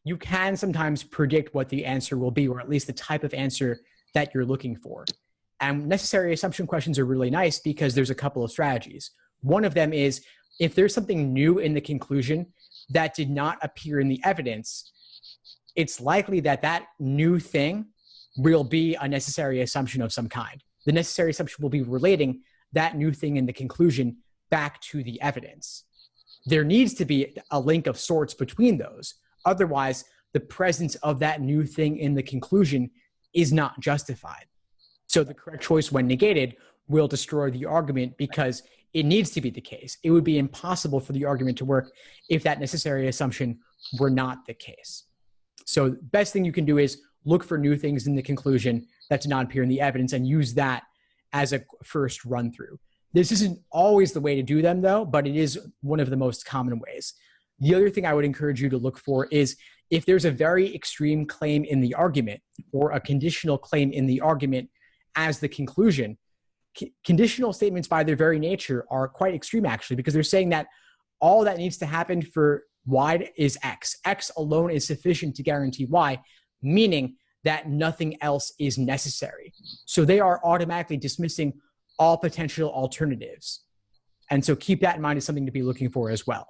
you can sometimes predict what the answer will be, or at least the type of answer that you're looking for. And necessary assumption questions are really nice because there's a couple of strategies. One of them is if there's something new in the conclusion that did not appear in the evidence, it's likely that that new thing will be a necessary assumption of some kind. The necessary assumption will be relating that new thing in the conclusion back to the evidence. There needs to be a link of sorts between those. Otherwise, the presence of that new thing in the conclusion is not justified. So the correct choice, when negated, will destroy the argument because it needs to be the case. It would be impossible for the argument to work if that necessary assumption were not the case. So the best thing you can do is look for new things in the conclusion that do not appear in the evidence and use that as a first run through. This isn't always the way to do them though, but it is one of the most common ways. The other thing I would encourage you to look for is if there's a very extreme claim in the argument or a conditional claim in the argument as the conclusion. Conditional statements by their very nature are quite extreme actually, because they're saying that all that needs to happen for y is x. X alone is sufficient to guarantee y, meaning that nothing else is necessary. So they are automatically dismissing all potential alternatives. And so keep that in mind as something to be looking for as well.